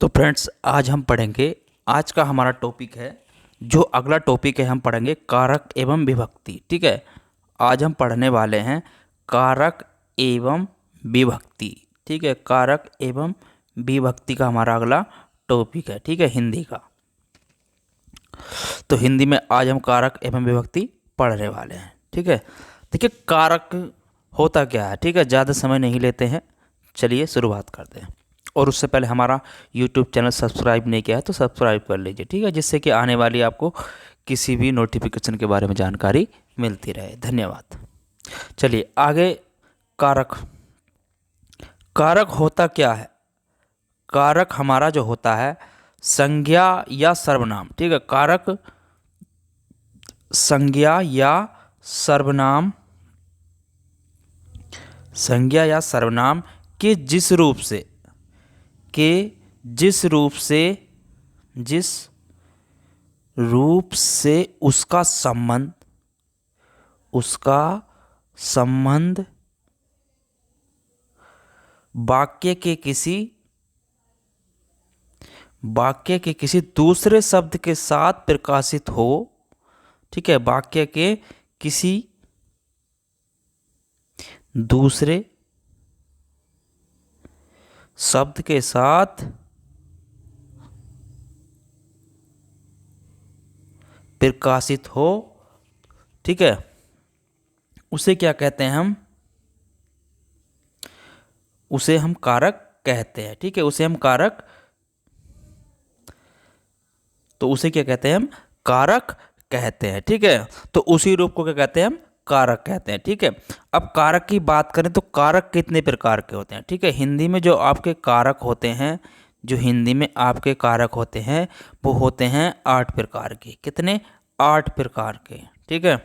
तो फ्रेंड्स आज हम पढ़ेंगे। आज का हमारा टॉपिक है, जो अगला टॉपिक है हम पढ़ेंगे कारक एवं विभक्ति। ठीक है, आज हम पढ़ने वाले हैं कारक एवं विभक्ति। ठीक है, कारक एवं विभक्ति का हमारा अगला टॉपिक है। ठीक है, हिंदी का। तो हिंदी में आज हम कारक एवं विभक्ति पढ़ने वाले हैं। ठीक है, देखिए कारक होता क्या है। ठीक है, ज़्यादा समय नहीं लेते हैं, चलिए शुरुआत करते हैं। और उससे पहले हमारा YouTube चैनल सब्सक्राइब नहीं किया है तो सब्सक्राइब कर लीजिए। ठीक है, जिससे कि आने वाली आपको किसी भी नोटिफिकेशन के बारे में जानकारी मिलती रहे। धन्यवाद। चलिए आगे। कारक, कारक होता क्या है। कारक हमारा जो होता है संज्ञा या सर्वनाम। ठीक है, कारक संज्ञा या सर्वनाम, संज्ञा या सर्वनाम के जिस रूप से, जिस रूप से उसका संबंध वाक्य के किसी दूसरे शब्द के साथ प्रकाशित हो। ठीक है, वाक्य के किसी दूसरे शब्द के साथ प्रकाशित हो। ठीक है, उसे क्या कहते हैं हम, उसे हम कारक कहते हैं। ठीक है, उसे हम कारक, तो उसे क्या कहते हैं हम, कारक कहते हैं। ठीक है, तो उसी रूप को क्या कहते हैं हम, कारक कहते हैं। ठीक है, अब कारक की बात करें तो कारक कितने प्रकार के होते हैं। ठीक है, हिंदी में जो आपके कारक होते हैं, जो हिंदी में आपके कारक होते हैं वो होते हैं 8 प्रकार के। कितने, 8 प्रकार के। ठीक है,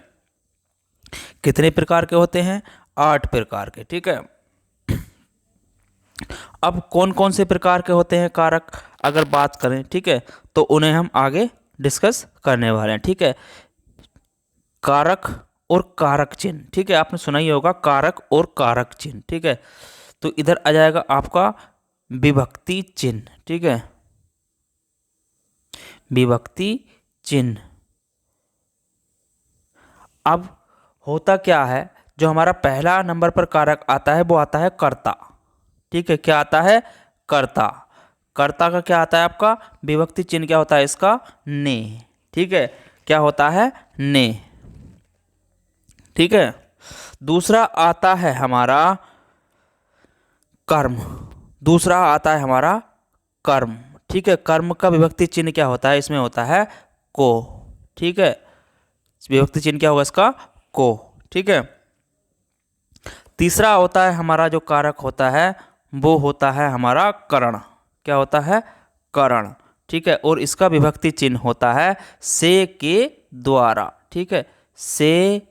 कितने प्रकार के होते हैं, 8 प्रकार के। ठीक है, अब कौन कौन से प्रकार के होते हैं कारक अगर बात करें, ठीक है, तो उन्हें हम आगे डिस्कस करने वाले हैं। ठीक है, कारक और कारक चिन्ह। ठीक है, आपने सुना ही होगा कारक और कारक चिन्ह। ठीक है, तो इधर आ जाएगा आपका विभक्ति चिन्ह। ठीक है, विभक्ति चिन्ह। अब होता क्या है, जो हमारा पहला नंबर पर कारक आता है वो आता है कर्ता। ठीक है, क्या आता है, कर्ता। कर्ता का क्या आता है आपका विभक्ति चिन्ह, क्या होता है इसका, ने। ठीक है, क्या होता है, ने। ठीक है, दूसरा आता है हमारा कर्म। दूसरा आता है हमारा कर्म। ठीक है, कर्म का विभक्ति चिन्ह क्या होता है, इसमें होता है को। ठीक है, विभक्ति चिन्ह क्या होगा इसका, को। ठीक है, तीसरा होता है हमारा जो कारक होता है वो होता है हमारा करण। क्या होता है, करण। ठीक है, और इसका विभक्ति चिन्ह होता है से के द्वारा। ठीक है, से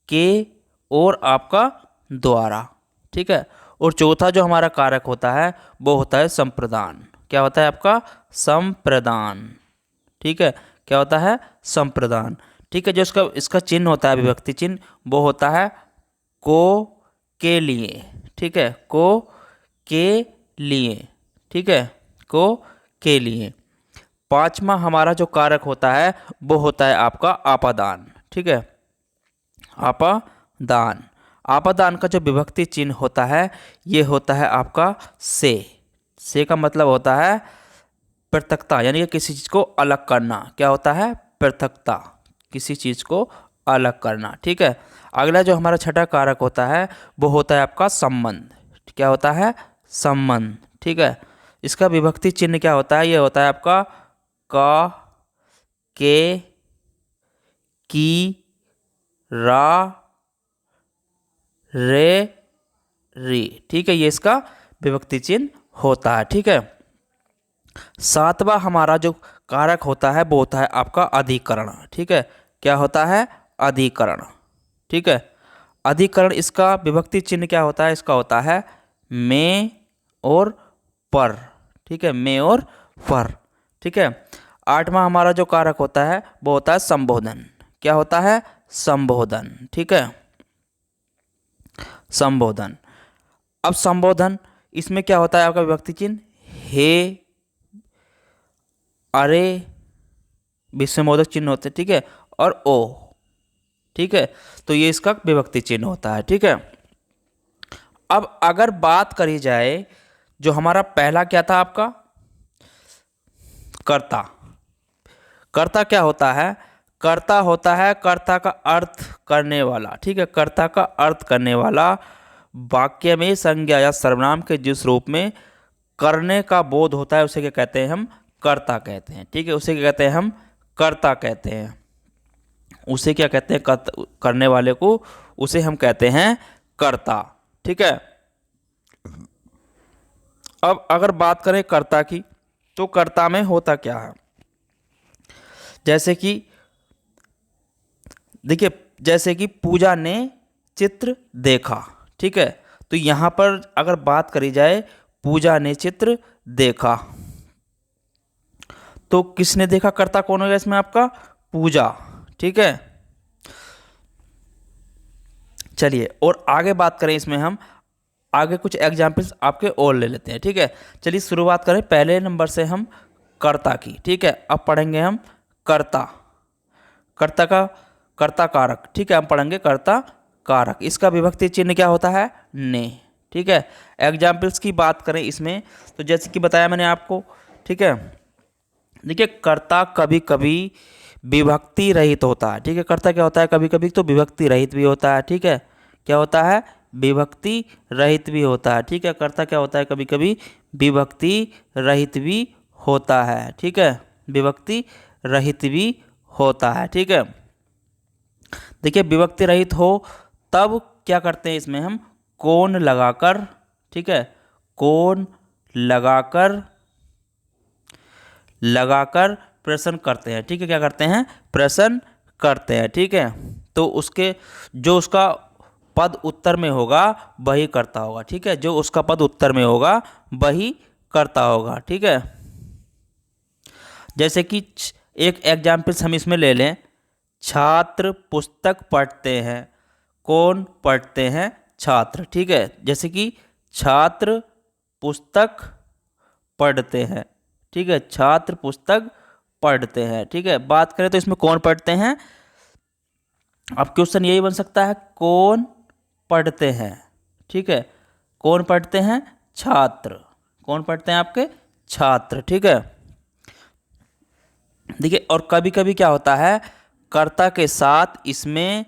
के और आपका द्वारा। ठीक है, और चौथा जो हमारा कारक होता है वो होता है संप्रदान। क्या होता है आपका, संप्रदान। ठीक है, क्या होता है, संप्रदान। ठीक है, जो इसका चिन्ह होता है विभक्ति चिन्ह वो होता है को के लिए। ठीक है, को के लिए। ठीक है, को के लिए। पांचवा हमारा जो कारक होता है वो होता है आपका आपादान। ठीक है, आपादान। आपादान का जो विभक्ति चिन्ह होता है ये होता है आपका से। से का मतलब होता है पृथकता, यानी कि किसी चीज़ को अलग करना। क्या होता है, पृथकता, किसी चीज़ को अलग करना। ठीक है, अगला जो हमारा छठा कारक होता है वो होता है आपका संबंध। क्या होता है, संबंध। ठीक है, इसका विभक्ति चिन्ह क्या होता है, ये होता है आपका का, के, की, रा, रे, री। ठीक है, ये इसका विभक्ति चिन्ह होता है। ठीक है, सातवां हमारा जो कारक होता है वो होता है आपका अधिकरण। ठीक है, क्या होता है, अधिकरण। ठीक है, अधिकरण, इसका विभक्ति चिन्ह क्या होता है, इसका होता है में और पर। ठीक है, में और पर। ठीक है, आठवां हमारा जो कारक होता है वो होता है संबोधन। क्या होता है, संबोधन। ठीक है, संबोधन। अब संबोधन, इसमें क्या होता है आपका विभक्ति चिन्ह, हे, अरे विस्मयबोधक चिन्ह होते हैं, ठीक है, और ओ, ठीक है, तो ये इसका विभक्ति चिन्ह होता है, ठीक है। अब अगर बात करी जाए, जो हमारा पहला क्या था आपका, कर्ता। कर्ता क्या होता है? कर्ता होता है कर्ता का अर्थ करने वाला, ठीक है, कर्ता का अर्थ करने वाला, वाक्य में संज्ञा या सर्वनाम के जिस रूप में करने का बोध होता है उसे क्या कहते हैं? हम कर्ता कहते हैं, ठीक है, उसे क्या कहते हैं? हम कर्ता कहते हैं। उसे क्या कहते हैं? करने वाले को उसे हम कहते हैं कर्ता, ठीक है। अब अगर बात करें कर्ता की, तो कर्ता में होता क्या है? जैसे कि देखिए, जैसे कि पूजा ने चित्र देखा, ठीक है, तो यहाँ पर अगर बात करी जाए, पूजा ने चित्र देखा, तो किसने देखा? कर्ता कौन होगा इसमें? आपका पूजा, ठीक है। चलिए और आगे बात करें इसमें, हम आगे कुछ एग्जाम्पल्स आपके और ले लेते हैं, ठीक है। चलिए शुरुआत करें पहले नंबर से हम कर्ता की, ठीक है। अब पढ़ेंगे हम कर्ता, कर्ता का कर्ता कारक, ठीक है, हम पढ़ेंगे कर्ता कारक। इसका विभक्ति चिन्ह क्या होता है? ने, ठीक है। एग्जाम्पल्स की बात करें इसमें, तो जैसे कि बताया मैंने आपको, ठीक है। देखिए कर्ता कभी कभी विभक्ति रहित होता है, ठीक है। कर्ता क्या होता है? कभी कभी तो विभक्ति रहित भी होता है, ठीक है। क्या होता है? विभक्ति रहित भी होता है, ठीक है। कर्ता क्या होता है? कभी कभी विभक्ति रहित भी होता है, ठीक है, विभक्ति रहित भी होता है, ठीक है। देखिए विभक्ति रहित हो तब क्या करते हैं इसमें हम? कोण लगाकर, ठीक है, कोण लगाकर प्रश्न करते हैं, ठीक है। क्या करते हैं? प्रश्न करते हैं, ठीक है। तो उसके जो उसका पद उत्तर में होगा वही करता होगा, ठीक है, जो उसका पद उत्तर में होगा वही करता होगा, ठीक है। जैसे कि एक एग्जाम्पल्स हम इसमें ले लें, छात्र पुस्तक पढ़ते हैं। कौन पढ़ते हैं? छात्र, ठीक है। जैसे कि छात्र पुस्तक पढ़ते हैं, ठीक है, छात्र पुस्तक पढ़ते हैं, ठीक है। बात करें तो इसमें कौन पढ़ते हैं? अब क्वेश्चन यही बन सकता है, कौन पढ़ते हैं, ठीक है, कौन पढ़ते हैं? छात्र। कौन पढ़ते हैं? आपके छात्र, ठीक है। देखिए और कभी कभी क्या होता है, कर्ता के साथ इसमें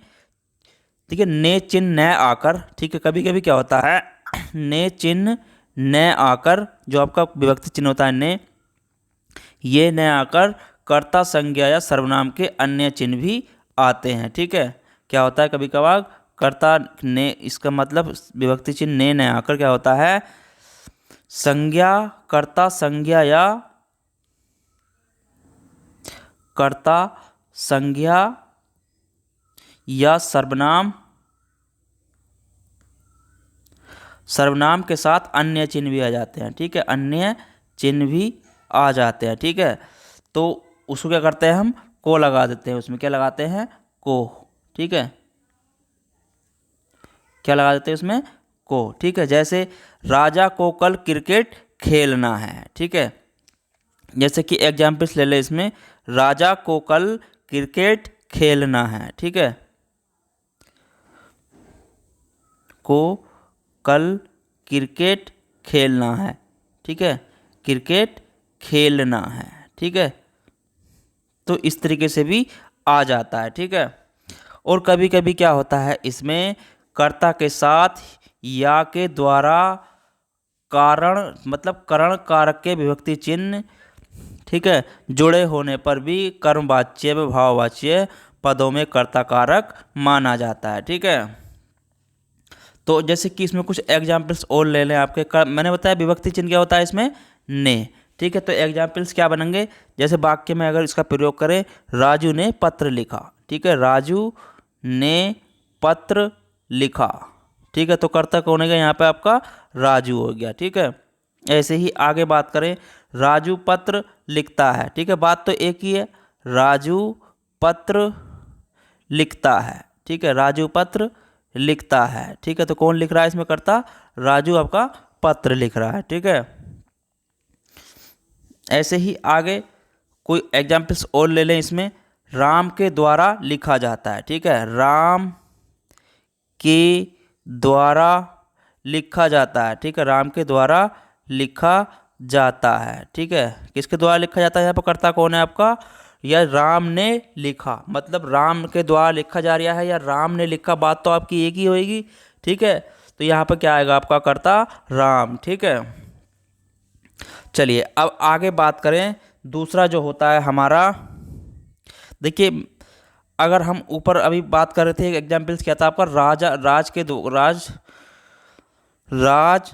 देखिए ने चिन्ह न आकर, ठीक है, कभी कभी क्या होता है, ने चिन्ह न आकर, जो आपका विभक्ति चिन्ह होता है ने, ये न आकर कर्ता संज्ञा या सर्वनाम के अन्य चिन्ह भी आते हैं, ठीक है। क्या होता है? कभी कभार कर्ता ने, इसका मतलब विभक्ति चिन्ह ने न आकर क्या होता है, संज्ञा, कर्ता संज्ञा या कर्ता संज्ञा या सर्वनाम के साथ अन्य चिन्ह भी आ जाते हैं, ठीक है, अन्य चिन्ह भी आ जाते हैं, ठीक है। तो उसको क्या करते हैं हम? को लगा देते हैं, उसमें क्या लगाते हैं? को, ठीक है, क्या लगा देते हैं उसमें? को, ठीक है। जैसे राजा को कल क्रिकेट खेलना है, ठीक है। जैसे कि एग्जाम्पल्स ले ले इसमें, राजा को कल क्रिकेट खेलना है, ठीक है, को कल क्रिकेट खेलना है, ठीक है, क्रिकेट खेलना है, ठीक है। तो इस तरीके से भी आ जाता है, ठीक है। और कभी कभी क्या होता है इसमें, कर्ता के साथ या के द्वारा कारण, मतलब करण कारक के विभक्ति चिन्ह, ठीक है, जुड़े होने पर भी कर्मवाच्य व भाववाच्य पदों में कर्ता कारक माना जाता है, ठीक है। तो जैसे कि इसमें कुछ एग्जाम्पल्स और ले लें आपके, मैंने बताया विभक्ति चिन्ह क्या होता है इसमें? ने, ठीक है। तो एग्जाम्पल्स क्या बनेंगे? जैसे वाक्य में अगर इसका प्रयोग करें, राजू ने पत्र लिखा, ठीक है, राजू ने पत्र लिखा, ठीक है, तो कर्ता कौन होगा यहाँ पे? आपका राजू हो गया, ठीक है। ऐसे ही आगे बात करें, राजू पत्र लिखता है, ठीक है, बात तो एक ही है, राजू पत्र लिखता है, ठीक है, राजू पत्र लिखता है, ठीक है। तो कौन लिख रहा है इसमें? कर्ता राजू आपका पत्र लिख रहा है, ठीक है। ऐसे ही आगे कोई एग्जाम्पल्स और ले लें इसमें। राम के द्वारा लिखा जाता है, ठीक है, राम के द्वारा लिखा जाता है, ठीक है, राम के द्वारा लिखा जाता है, ठीक है। किसके द्वारा लिखा जाता है, यहाँ पर कर्ता कौन है आपका, या राम ने लिखा, मतलब राम के द्वारा लिखा जा रहा है या राम ने लिखा, बात तो आपकी एक ही होएगी, ठीक है। तो यहाँ पर क्या आएगा आपका कर्ता राम, ठीक है। चलिए अब आगे बात करें, दूसरा जो होता है हमारा, देखिए अगर हम ऊपर अभी बात कर रहे थे, एक एग्जाम्पल्स क्या था आपका, राजा, राज के दो, राज, राज,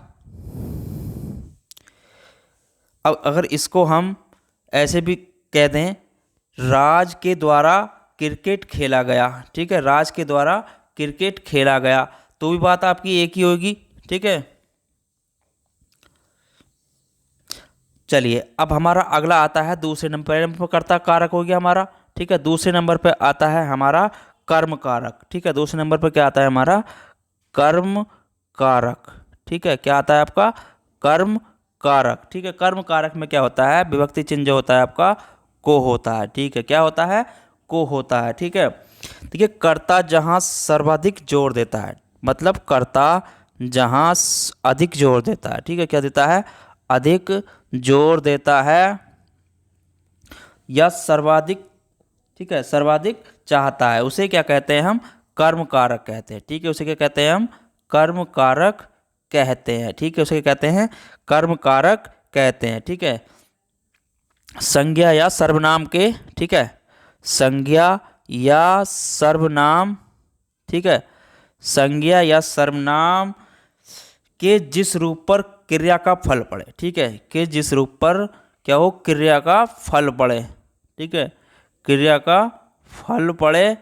अब अगर इसको हम ऐसे भी कह दें, राज के द्वारा क्रिकेट खेला गया, ठीक है, राज के द्वारा क्रिकेट खेला गया, तो भी बात आपकी एक ही होगी, ठीक है। चलिए अब हमारा अगला आता है दूसरे नंबर, पहले नंबर पर कर्ता कारक हो गया हमारा, ठीक है। दूसरे नंबर पे आता है हमारा कर्म कारक, ठीक है। दूसरे नंबर पे क्या आता है हमारा, कर्म कारक, ठीक है। क्या आता है आपका, कर्म कारक, ठीक है। कर्म कारक में क्या होता है, विभक्ति चिन्ह जो होता है आपका को होता है, ठीक है। क्या होता है, को होता है, ठीक है। देखिए कर्ता जहाँ सर्वाधिक जोर देता है, मतलब कर्ता जहाँ अधिक जोर देता है, ठीक है, क्या देता है, अधिक जोर देता है, या सर्वाधिक, ठीक है, सर्वाधिक चाहता है, उसे क्या कहते हैं हम, कर्म कारक कहते हैं, ठीक है। उसे क्या कहते हैं हम, कर्म कारक कहते हैं, ठीक है। उसे क्या कहते हैं, कर्म कारक कहते हैं, ठीक है। संज्ञा या सर्वनाम के, ठीक है, संज्ञा या सर्वनाम, ठीक है, संज्ञा या सर्वनाम के जिस रूप पर क्रिया का फल पड़े, ठीक है, कि जिस रूप पर क्या हो, क्रिया का फल पड़े, ठीक है, क्रिया का फल पड़े,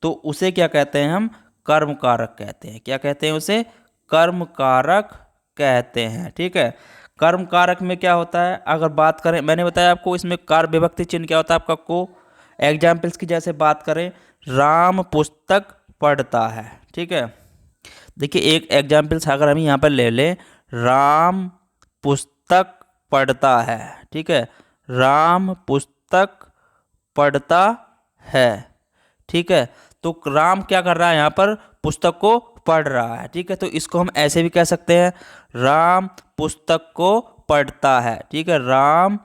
तो उसे क्या कहते हैं हम, कर्म कारक कहते हैं। क्या कहते हैं उसे, कर्म कारक कहते हैं, ठीक है। कर्म कारक में क्या होता है, अगर बात करें, मैंने बताया आपको इसमें कार विभक्ति चिन्ह क्या होता है आपका को। एग्जाम्पल्स की जैसे बात करें, राम पुस्तक पढ़ता है, ठीक है। देखिए एक एग्जाम्पल्स अगर हम यहाँ पर ले लें, राम पुस्तक पढ़ता है, ठीक है, राम पुस्तक पढ़ता है, ठीक है। तो राम क्या कर रहा है यहाँ पर, पुस्तक को पढ़ रहा है, ठीक है। तो इसको हम ऐसे भी कह सकते हैं, राम पुस्तक को पढ़ता है, ठीक है, राम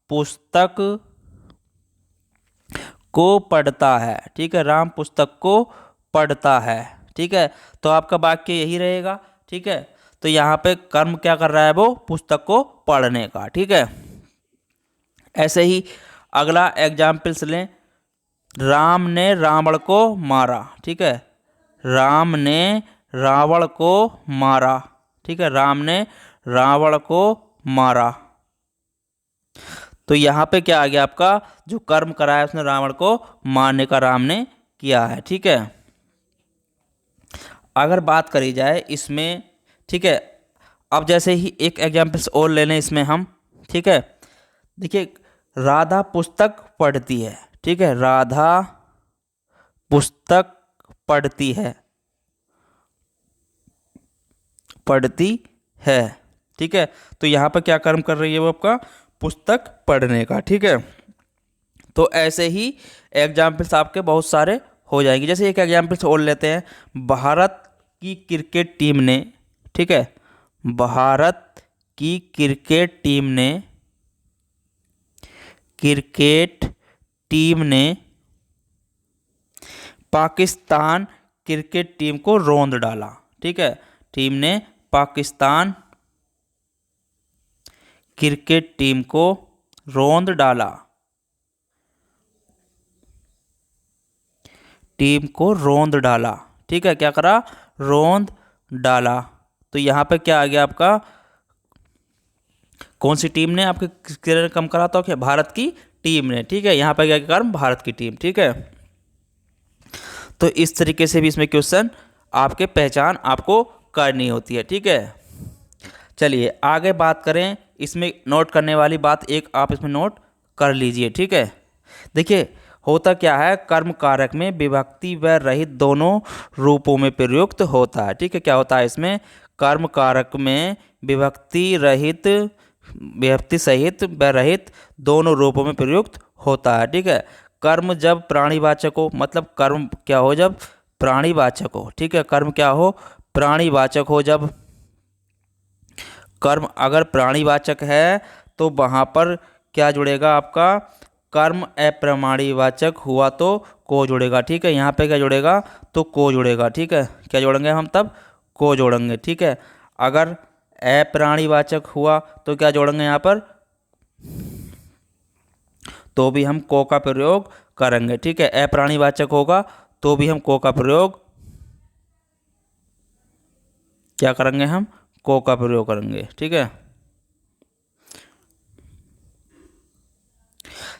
पुस्तक को पढ़ता है, ठीक है, राम पुस्तक को पढ़ता है, ठीक है। तो आपका वाक्य यही रहेगा, ठीक है। तो यहाँ पे कर्म क्या कर रहा है, वो पुस्तक को पढ़ने का, ठीक है। ऐसे ही अगला एग्जाम्पल्स लें, राम ने रावण को मारा, ठीक है, राम ने रावण को मारा, ठीक है, राम ने रावण को मारा। तो यहाँ पे क्या आ गया आपका, जो कर्म करा है उसने रावण को मारने का राम ने किया है, ठीक है। अगर बात करी जाए इसमें, ठीक है, अब जैसे ही एक एग्जाम्पल्स और ले लें इसमें हम, ठीक है। देखिए राधा पुस्तक पढ़ती है, ठीक है, राधा पुस्तक पढ़ती है, पढ़ती है, ठीक है। तो यहाँ पर क्या कर्म कर रही है वो आपका, पुस्तक पढ़ने का, ठीक है। तो ऐसे ही एग्जाम्पल्स आपके बहुत सारे हो जाएंगे। जैसे एक एग्जाम्पल्स और लेते हैं, भारत की क्रिकेट टीम ने, ठीक है, भारत की क्रिकेट टीम ने, क्रिकेट टीम ने पाकिस्तान क्रिकेट टीम को रौंद डाला, ठीक है, टीम ने पाकिस्तान क्रिकेट टीम को रौंद डाला, टीम को रौंद डाला, ठीक है, क्या करा, रौंद डाला। तो यहाँ पे क्या आ गया आपका, कौन सी टीम ने आपके क्रिकेट कम करा, तो क्या, भारत की टीम ने, ठीक है। यहाँ पे क्या कर्म, भारत की टीम, ठीक है। तो इस तरीके से भी इसमें क्वेश्चन आपके पहचान आपको करनी होती है, ठीक है। चलिए आगे बात करें, इसमें नोट करने वाली बात एक आप इसमें नोट कर लीजिए, ठीक है। देखिए होता क्या है, कर्म कारक में विभक्ति व रहित दोनों रूपों में प्रयुक्त होता है, ठीक है। क्या होता है इसमें, कर्म कारक में विभक्ति रहित, विभक्ति सहित व रहित दोनों रूपों में प्रयुक्त होता है। ठीक है, कर्म जब प्राणीवाचक हो, मतलब कर्म क्या हो, जब प्राणीवाचक हो। ठीक है, कर्म क्या हो, प्राणीवाचक हो। जब कर्म अगर प्राणीवाचक है तो वहाँ पर क्या जुड़ेगा आपका, कर्म अप्रमाणीवाचक हुआ तो को जुड़ेगा। ठीक है, यहाँ पे क्या जुड़ेगा, तो को जुड़ेगा। ठीक है, क्या जोड़ेंगे हम तब, को जोड़ेंगे। ठीक है, अगर अप्राणीवाचक हुआ तो क्या जोड़ेंगे यहाँ पर, तो भी हम को का प्रयोग करेंगे। ठीक है, अप्राणीवाचक होगा तो भी हम को का प्रयोग क्या करेंगे, हम को का प्रयोग करेंगे। ठीक है,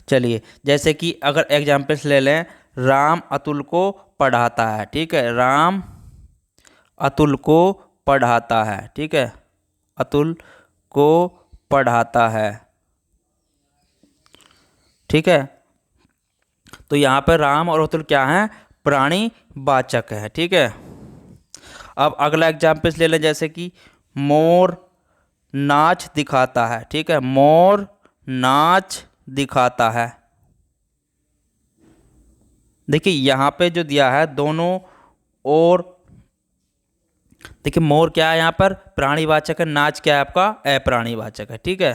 चलिए जैसे कि अगर एग्जाम्पल्स ले लें, राम अतुल को पढ़ाता है। ठीक है, राम अतुल को पढ़ाता है। ठीक है, अतुल को पढ़ाता है। ठीक है, तो यहाँ पर राम और अतुल क्या हैं, प्राणी वाचक है। ठीक है, अब अगला एग्जाम्पल्स ले लें, जैसे कि मोर नाच दिखाता है। ठीक है, मोर नाच दिखाता है। देखिए यहाँ पे जो दिया है दोनों और, देखिए मोर क्या है यहाँ पर, प्राणीवाचक है, नाच क्या है आपका, अप्राणीवाचक है। ठीक है,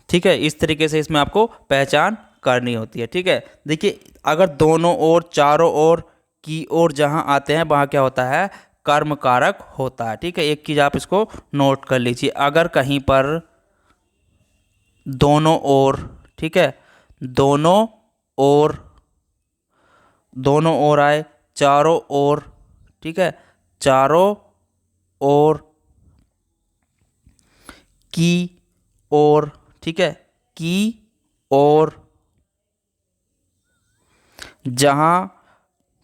ठीक है, इस तरीके से इसमें आपको पहचान करनी होती है। ठीक है, देखिए अगर दोनों ओर, चारों ओर, की ओर जहाँ आते हैं वहाँ क्या होता है, कर्म कारक होता है। ठीक है, एक चीज़ आप इसको नोट कर लीजिए, अगर कहीं पर दोनों ओर, ठीक है, दोनों ओर, दोनों ओर आए, चारों ओर, ठीक है, चारों ओर, की ओर, ठीक है, की ओर, जहाँ,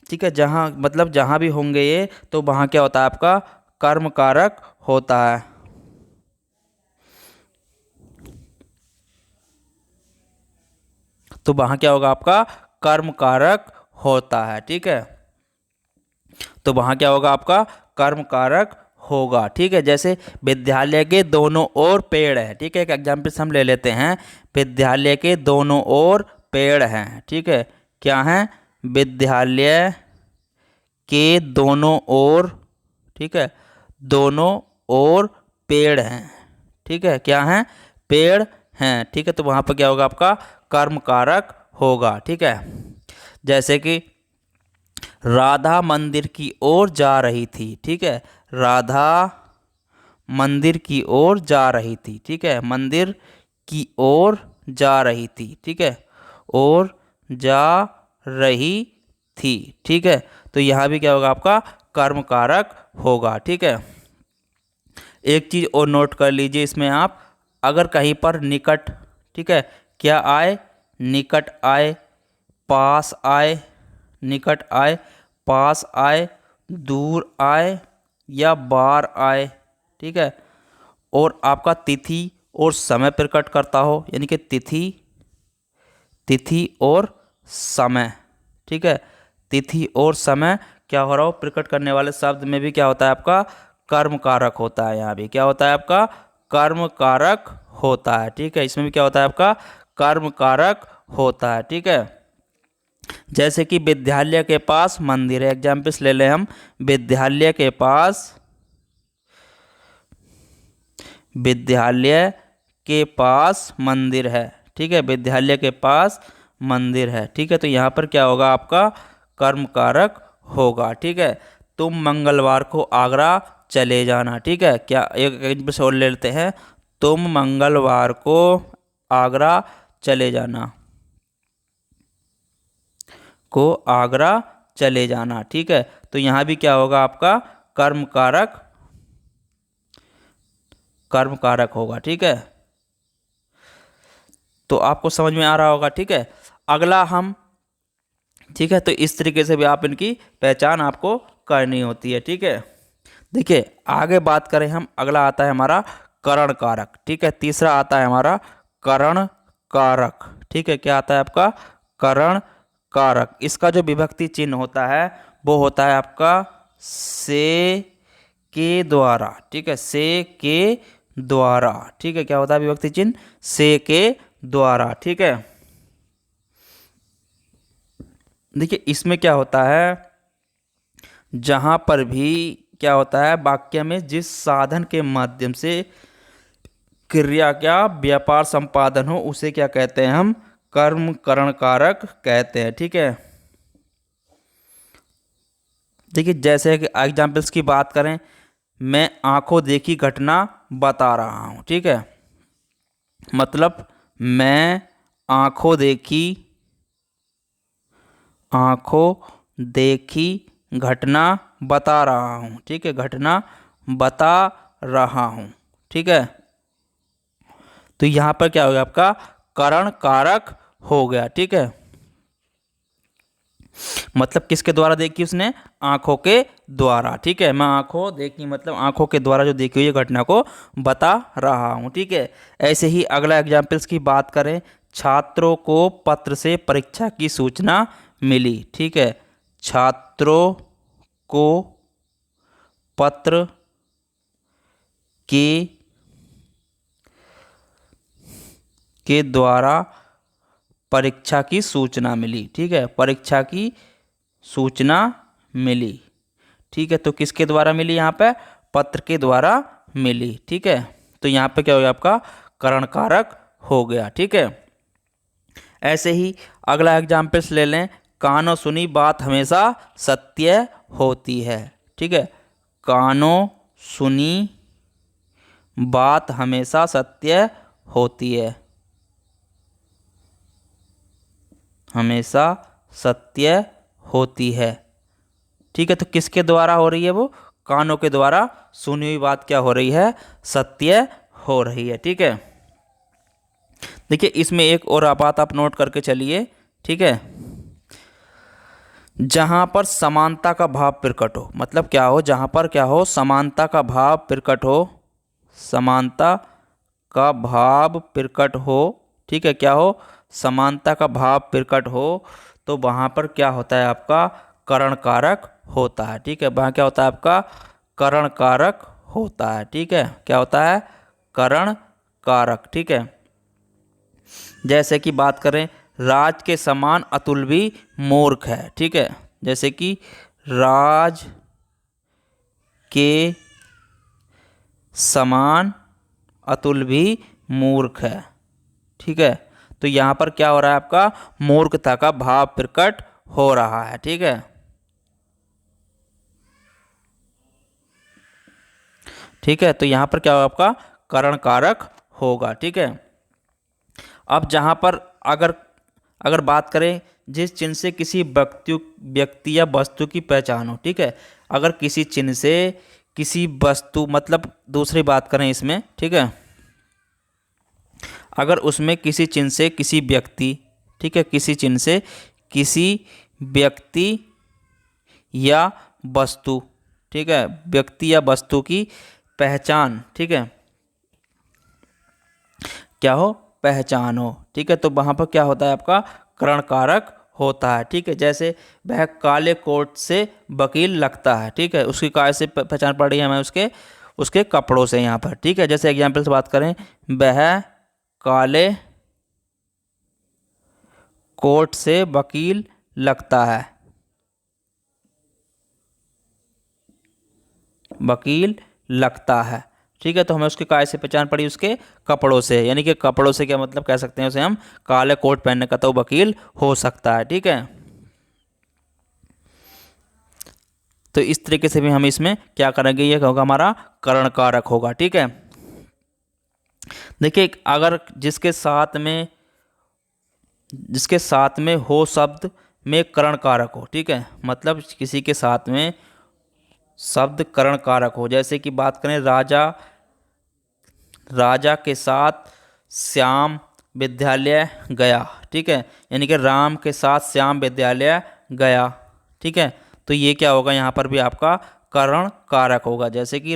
ठीक है, जहाँ मतलब जहाँ भी होंगे ये, तो वहाँ क्या होता है आपका, कर्म कारक होता है। तो वहाँ क्या होगा आपका, कर्म कारक होता है। ठीक है, तो वहाँ क्या होगा आपका, कर्म कारक होगा। ठीक है, जैसे विद्यालय के दोनों ओर पेड़ है। ठीक है, एक एग्जाम्पल हम ले लेते हैं, विद्यालय के दोनों ओर पेड़ हैं। ठीक है, क्या हैं, विद्यालय के दोनों ओर, ठीक है, दोनों ओर पेड़ हैं। ठीक है, क्या हैं, पेड़ हैं। ठीक है, तो वहाँ पर क्या होगा आपका, कर्म कारक होगा। ठीक है, जैसे कि राधा मंदिर की ओर जा रही थी। ठीक है, राधा मंदिर की ओर जा रही थी। ठीक है, मंदिर की ओर जा रही थी। ठीक है, और जा रही थी। ठीक है, तो यहाँ भी क्या होगा आपका, कर्म कारक होगा। ठीक है, एक चीज़ और नोट कर लीजिए इसमें आप, अगर कहीं पर निकट, ठीक है, क्या आए, निकट आए, पास आए, निकट आए, पास आए, दूर आए, या बार आए। ठीक है, और आपका तिथि और समय प्रकट करता हो, यानी कि तिथि, तिथि और समय। ठीक है, तिथि और समय क्या हो रहा हो, प्रकट करने वाले शब्द में भी क्या होता है आपका, कर्म कारक होता है। यहाँ भी क्या होता है आपका, कर्म कारक होता है। ठीक है, इसमें भी क्या होता है आपका, कर्म कारक होता है। ठीक है, जैसे कि विद्यालय के पास मंदिर है, एग्जाम्पल्स ले लें हम, विद्यालय के पास, विद्यालय के पास मंदिर है। ठीक है, विद्यालय के पास मंदिर है। ठीक है, तो यहाँ पर क्या होगा आपका, कर्म कारक होगा। ठीक है, तुम मंगलवार को आगरा चले जाना। ठीक है, क्या एक एग्जाम्पल और ले लेते हैं, तुम मंगलवार को आगरा चले जाना, को आगरा चले जाना। ठीक है, तो यहाँ भी क्या होगा आपका, कर्म कारक, कर्म कारक होगा। ठीक है, तो आपको समझ में आ रहा होगा। ठीक है, अगला हम, ठीक है, तो इस तरीके से भी आप इनकी पहचान आपको करनी होती है। ठीक है, देखिए आगे बात करें हम, अगला आता है हमारा करण कारक। ठीक है, तीसरा आता है हमारा करण कारक। ठीक है, क्या आता है आपका, करण कारक। इसका जो विभक्ति चिन्ह होता है वो होता है आपका से के द्वारा। ठीक है, से के द्वारा। ठीक है, क्या होता है विभक्ति चिन्ह? से के द्वारा। ठीक है, देखिए इसमें क्या होता है, जहां पर भी क्या होता है वाक्य में जिस साधन के माध्यम से क्रिया क्या व्यापार संपादन हो उसे क्या कहते हैं हम? कर्म करण कारक कहते हैं। ठीक है, देखिए जैसे कि एग्जाम्पल्स की बात करें, मैं आंखों देखी घटना बता रहा हूँ। ठीक है, मतलब मैं आंखों देखी घटना बता रहा हूँ। ठीक है, घटना बता रहा हूँ। ठीक है, तो यहाँ पर क्या हो गया आपका? करण कारक हो गया। ठीक है, मतलब किसके द्वारा देखी उसने? आंखों के द्वारा। ठीक है, मैं आंखों देखी मतलब आंखों के द्वारा जो देखी हुई घटना को बता रहा हूँ। ठीक है, ऐसे ही अगला एग्जाम्पल्स की बात करें, छात्रों को पत्र से परीक्षा की सूचना मिली। ठीक है, छात्रों को पत्र के द्वारा परीक्षा की सूचना मिली। ठीक है, परीक्षा की सूचना मिली। ठीक है, तो किसके द्वारा मिली? यहाँ पे पत्र के द्वारा मिली। ठीक है, तो यहाँ पे क्या हो गया आपका? करण कारक हो गया। ठीक है, ऐसे ही अगला एग्जाम्पल्स ले लें, कानों सुनी बात हमेशा सत्य होती है। ठीक है, कानों सुनी बात हमेशा सत्य होती है। हमेशा सत्य होती है। ठीक है, तो किसके द्वारा हो रही है? वो कानों के द्वारा सुनी हुई बात क्या हो रही है? सत्य हो रही है। ठीक है, देखिए इसमें एक और बात आप नोट करके चलिए। ठीक है, जहां पर समानता का भाव प्रकट हो, मतलब क्या हो? जहां पर क्या हो? समानता का भाव प्रकट हो। समानता का भाव प्रकट हो। ठीक है, क्या हो? समानता का भाव प्रकट हो, तो वहां पर क्या होता है आपका? करण कारक होता है। ठीक है, वहां क्या होता है आपका? करण कारक होता है। ठीक है, क्या होता है? करण कारक। ठीक है, जैसे कि बात करें, राज के समान अतुल भी मूर्ख है। ठीक है, जैसे कि राज के समान अतुल भी मूर्ख है। ठीक है, तो यहाँ पर क्या हो रहा है आपका? मूर्खता का भाव प्रकट हो रहा है। ठीक है, ठीक है, तो यहाँ पर क्या होगा आपका? करण कारक होगा। ठीक है, अब जहाँ पर अगर अगर बात करें, जिस चिन्ह से किसी व्यक्ति या वस्तु की पहचान हो। ठीक है, अगर किसी चिन्ह से किसी वस्तु, मतलब दूसरी बात करें इसमें। ठीक है, अगर उसमें किसी चिन्ह से किसी व्यक्ति, ठीक है, किसी चिन्ह से किसी व्यक्ति या वस्तु, ठीक है, व्यक्ति या वस्तु की पहचान, ठीक है, क्या हो? पहचान हो। ठीक है, तो वहाँ पर क्या होता है आपका? करण कारक होता है। ठीक है, जैसे वह काले कोट से वकील लगता है। ठीक है, उसकी काय से पहचान पड़ रही है हमें? उसके उसके कपड़ों से यहाँ पर। ठीक है, जैसे एग्जाम्पल से बात करें, वह काले कोट से वकील लगता है। वकील लगता है। ठीक है, तो हमें उसके काय से पहचान पड़ी? उसके कपड़ों से, यानी कि कपड़ों से क्या मतलब कह सकते हैं उसे हम? काले कोट पहनने का तो वकील हो सकता है। ठीक है, तो इस तरीके से भी हम इसमें क्या करेंगे? ये होगा हमारा करण कारक होगा। ठीक है, देखिए अगर जिसके साथ में हो शब्द में करण कारक हो। ठीक है, मतलब किसी के साथ में शब्द करण कारक हो, जैसे कि बात करें, राजा के साथ श्याम विद्यालय गया। ठीक है, यानी कि राम के साथ श्याम विद्यालय गया। ठीक है, तो ये क्या होगा? यहाँ पर भी आपका करण कारक होगा, जैसे कि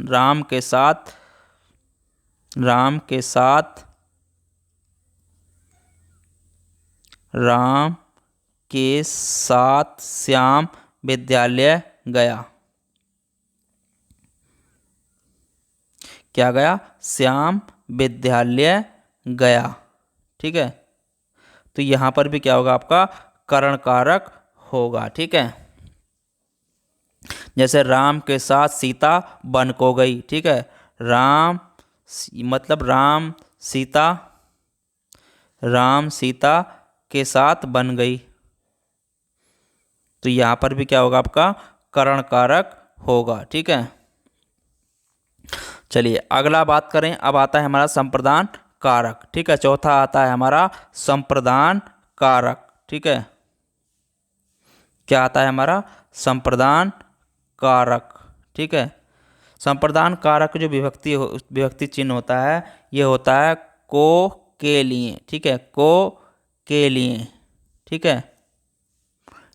राम के साथ राम के साथ श्याम विद्यालय गया। क्या गया, श्याम विद्यालय गया। ठीक है, तो यहाँ पर भी क्या होगा आपका करण कारक होगा। ठीक है, जैसे राम के साथ सीता वन को गई। ठीक है, राम मतलब राम सीता के साथ बन गई, तो यहाँ पर भी क्या होगा आपका करण कारक होगा। ठीक है, चलिए अगला बात करें। अब आता है हमारा संप्रदान कारक। ठीक है, चौथा आता है हमारा संप्रदान कारक। ठीक है, क्या आता है हमारा संप्रदान कारक। ठीक है, संप्रदान कारक जो विभक्ति चिन्ह होता है, ये होता है को के लिए। ठीक है, को के लिए। ठीक है,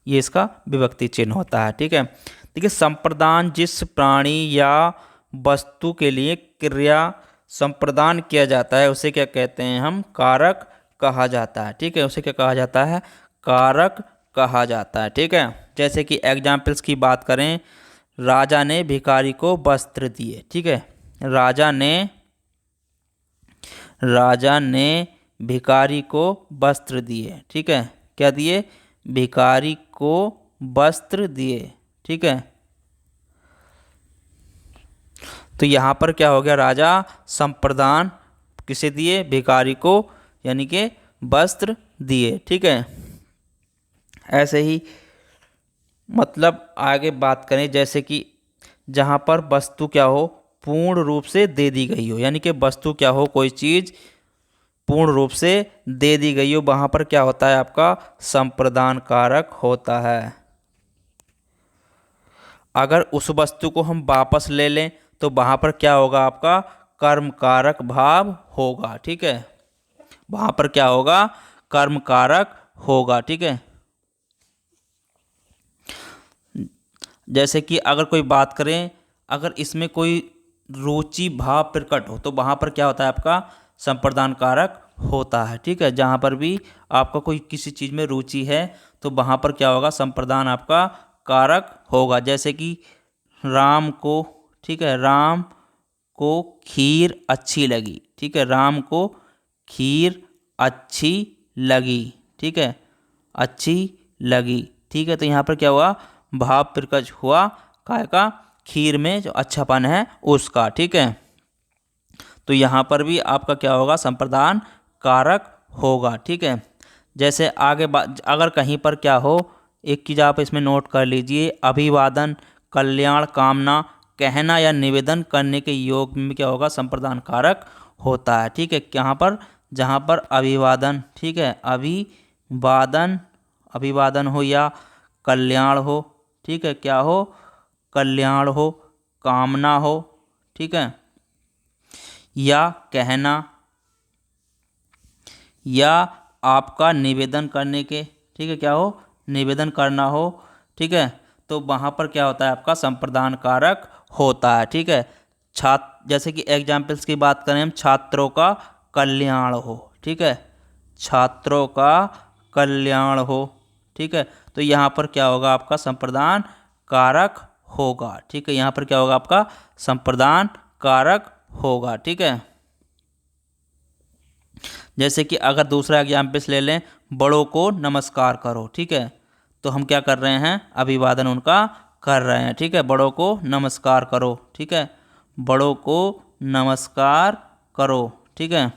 ये इसका विभक्ति चिन्ह होता है। ठीक है, देखिए संप्रदान जिस प्राणी या वस्तु के लिए क्रिया संप्रदान किया जाता है उसे क्या कहते हैं हम, कारक कहा जाता है। ठीक है, उसे क्या कहा जाता है, कारक कहा जाता है। ठीक है, जैसे कि एग्जाम्पल्स की बात करें, राजा ने भिखारी को वस्त्र दिए। ठीक है, राजा ने भिखारी को वस्त्र दिए। ठीक है, क्या दिए, भिखारी को वस्त्र दिए। ठीक है, तो यहाँ पर क्या हो गया, राजा संप्रदान किसे दिए, भिखारी को, यानी कि वस्त्र दिए। ठीक है, ऐसे ही मतलब आगे बात करें, जैसे कि जहाँ पर वस्तु क्या हो, पूर्ण रूप से दे दी गई हो, यानी कि वस्तु क्या हो, कोई चीज़ पूर्ण रूप से दे दी गई हो, वहाँ पर क्या होता है आपका संप्रदान कारक होता है। अगर उस वस्तु को हम वापस ले लें तो वहाँ पर क्या होगा आपका कर्म कारक भाव होगा। ठीक है, वहाँ पर क्या होगा, कर्म कारक होगा। ठीक है, जैसे कि अगर कोई बात करें, अगर इसमें कोई रुचि भाव प्रकट हो तो वहाँ पर क्या होता है आपका संप्रदान कारक होता है। ठीक है, जहाँ पर भी आपका कोई किसी चीज़ में रुचि है तो वहाँ पर क्या होगा संप्रदान आपका कारक होगा। जैसे कि राम को, ठीक है, राम को खीर अच्छी लगी। ठीक है, राम को खीर अच्छी लगी। ठीक है, अच्छी लगी। ठीक है, तो यहाँ पर क्या हुआ, भाव प्रकट हुआ काय का, खीर में जो अच्छापन है उसका। ठीक है, तो यहाँ पर भी आपका क्या होगा संप्रदान कारक होगा। ठीक है, जैसे आगे बात, अगर कहीं पर क्या हो, एक चीज़ आप इसमें नोट कर लीजिए, अभिवादन, कल्याण, कामना, कहना या निवेदन करने के योग में क्या होगा संप्रदान कारक होता है। ठीक है, यहाँ पर जहाँ पर अभिवादन, ठीक है, अभिवादन हो या कल्याण हो। ठीक है, क्या हो, कल्याण हो, कामना हो। ठीक है, या कहना, या आपका निवेदन करने के, ठीक है, क्या हो, निवेदन करना हो। ठीक है, तो वहाँ पर क्या होता है आपका संप्रदान कारक होता है। ठीक है, छात्र, जैसे कि एग्जाम्पल्स की बात करें हम, छात्रों का कल्याण हो। ठीक है, छात्रों का कल्याण हो। ठीक है, तो यहाँ पर क्या होगा आपका संप्रदान कारक होगा। ठीक है, यहाँ पर क्या होगा आपका संप्रदान कारक होगा। ठीक है, जैसे कि अगर दूसरा एग्जाम्पल्स ले लें, बड़ों को नमस्कार करो। ठीक है, तो हम क्या कर रहे हैं, अभिवादन उनका कर रहे हैं। ठीक है, बड़ों को नमस्कार करो। ठीक है, बड़ों को नमस्कार करो। ठीक है,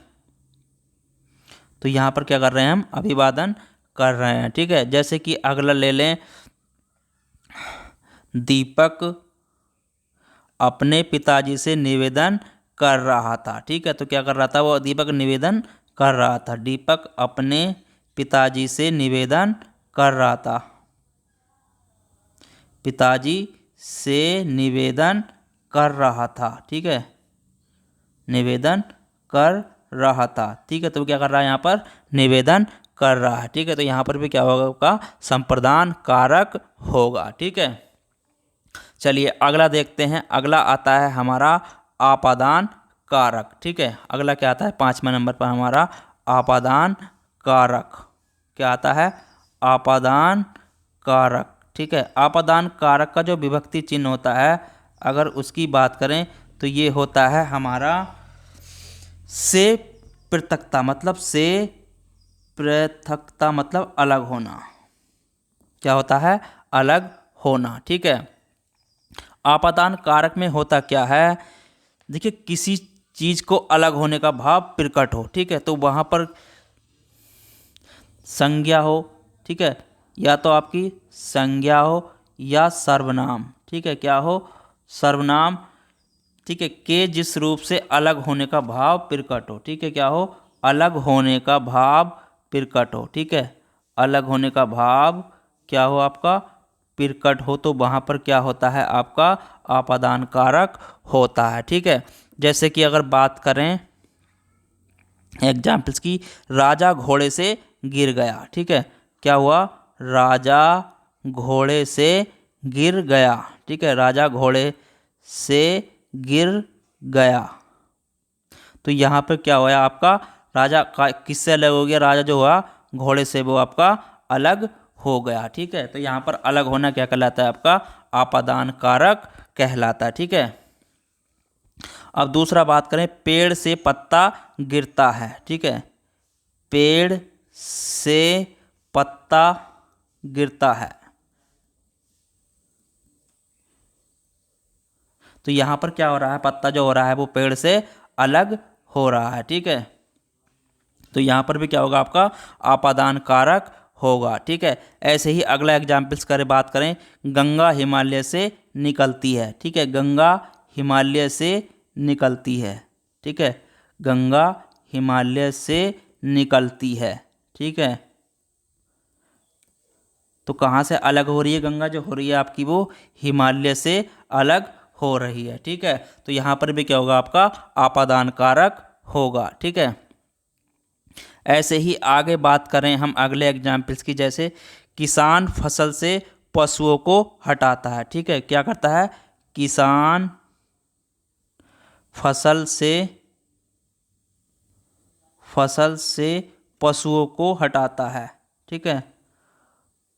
तो यहाँ पर क्या कर रहे हैं हम, अभिवादन कर रहे हैं। ठीक है, जैसे कि अगला ले लें, दीपक अपने पिताजी से निवेदन कर रहा था। ठीक है, तो क्या कर रहा था वो, दीपक निवेदन कर रहा था। दीपक अपने पिताजी से निवेदन कर रहा था, पिताजी से निवेदन कर रहा था। ठीक है, निवेदन कर रहा था। ठीक है, तो क्या कर रहा है यहाँ पर, निवेदन कर रहा है। ठीक है, तो यहाँ पर भी क्या होगा आपका संप्रदान कारक होगा। ठीक है, चलिए अगला देखते हैं। अगला आता है हमारा आपादान कारक। ठीक है, अगला क्या आता है, 5वें नंबर पर हमारा आपादान कारक। क्या आता है, आपादान कारक। ठीक है, आपादान कारक का जो विभक्ति चिन्ह होता है, अगर उसकी बात करें तो ये होता है हमारा से पृथकता, मतलब से पृथकता मतलब अलग होना। क्या होता है? अलग होना। ठीक है। आपादान कारक में होता क्या है? देखिए, किसी चीज को अलग होने का भाव प्रकट हो, ठीक है, तो वहां पर संज्ञा हो, ठीक है, या तो आपकी संज्ञा हो या सर्वनाम, ठीक है, क्या हो? सर्वनाम, ठीक है, के जिस रूप से अलग होने का भाव प्रकट हो, ठीक है, क्या हो? अलग होने का भाव प्रकट हो, ठीक है, अलग होने का भाव क्या हो? आपका प्रकट हो, तो वहाँ पर क्या होता है? आपका आपादान कारक होता है। ठीक है। जैसे कि अगर बात करें एग्जाम्पल्स की, राजा घोड़े से गिर गया, ठीक है, क्या हुआ? राजा घोड़े से गिर गया, ठीक है, राजा घोड़े से गिर गया। तो यहाँ पर क्या हुआ? आपका राजा का किससे अलग हो गया? राजा जो हुआ घोड़े से, वो आपका अलग हो गया। ठीक है। तो यहाँ पर अलग होना क्या कहलाता है? आपका आपादान कारक कहलाता है। ठीक है। अब दूसरा बात करें, पेड़ से पत्ता गिरता है, ठीक है, पेड़ से पत्ता गिरता है। तो यहां पर क्या हो रहा है? पत्ता जो हो रहा है वो पेड़ से अलग हो रहा है। ठीक है। तो यहां पर भी क्या होगा? आपका आपादान कारक होगा। ठीक है। ऐसे ही अगला एग्जाम्पल्स करें, बात करें, गंगा हिमालय से निकलती है, ठीक है, गंगा हिमालय से निकलती है, ठीक है, गंगा हिमालय से निकलती है। ठीक है। तो कहाँ से अलग हो रही है? गंगा जो हो रही है आपकी वो हिमालय से अलग हो रही है। ठीक है। तो यहाँ पर भी क्या होगा? आपका आपादान कारक होगा। ठीक है। ऐसे ही आगे बात करें हम अगले एग्जाम्पल्स की, जैसे किसान फसल से पशुओं को हटाता है, ठीक है, क्या करता है? किसान फसल से पशुओं को हटाता है, ठीक है,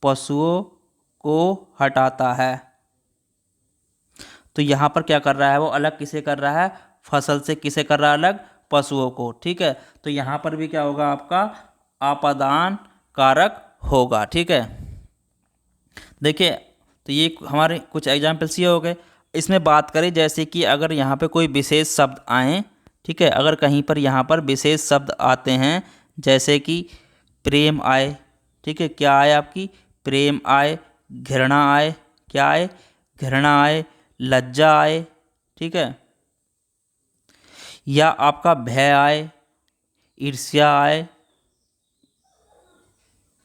पशुओं को हटाता है। तो यहाँ पर क्या कर रहा है? वो अलग किसे कर रहा है? फसल से किसे कर रहा है अलग? पशुओं को। ठीक है। तो यहाँ पर भी क्या होगा? आपका आपादान कारक होगा। ठीक है। देखिए, तो ये हमारे कुछ एग्जाम्पल्स ये हो गए। इसमें बात करें जैसे कि अगर यहाँ पे कोई विशेष शब्द आए, ठीक है, अगर कहीं पर यहाँ पर विशेष शब्द आते हैं, जैसे कि प्रेम आए, ठीक है, क्या आए? आपकी प्रेम आए, घृणा आए, क्या आए? घृणा आए, लज्जा आए, ठीक है, या आपका भय आए, ईर्ष्या आए,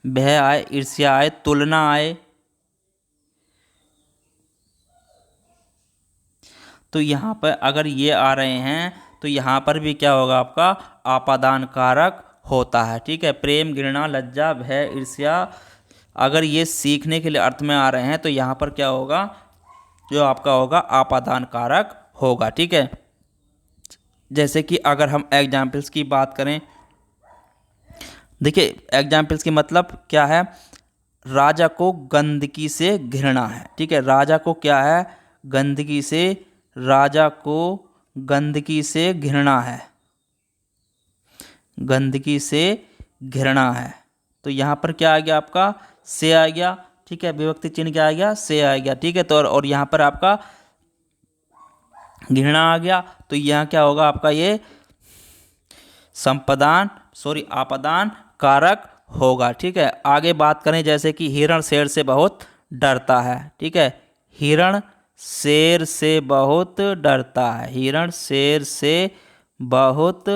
भय आए, ईर्ष्या आए, तुलना आए, तो यहाँ पर अगर ये आ रहे हैं तो यहाँ पर भी क्या होगा? आपका आपादान कारक होता है। ठीक है। प्रेम, घृणा, लज्जा, भय, ईर्ष्या, अगर ये सीखने के लिए अर्थ में आ रहे हैं तो यहाँ पर क्या होगा? जो आपका होगा आपादान कारक होगा। ठीक है। जैसे कि अगर हम एग्जाम्पल्स की बात करें, देखिए एग्जाम्पल्स की मतलब क्या है? राजा को गंदगी से घृणा है, ठीक है, राजा को क्या है? गंदगी से, राजा को गंदगी से घृणा है, गंदगी से घृणा है। तो यहाँ पर क्या आ गया? आपका से आ गया, ठीक है, विभक्ति चिन्ह क्या आ गया? से आ गया। ठीक है। तो और यहाँ पर आपका घृणा आ गया, तो यहाँ क्या होगा? आपका ये आपादान कारक होगा। ठीक है। आगे बात करें जैसे कि हिरण शेर से बहुत डरता है, ठीक है, हिरण शेर से बहुत डरता है, हिरण शेर से बहुत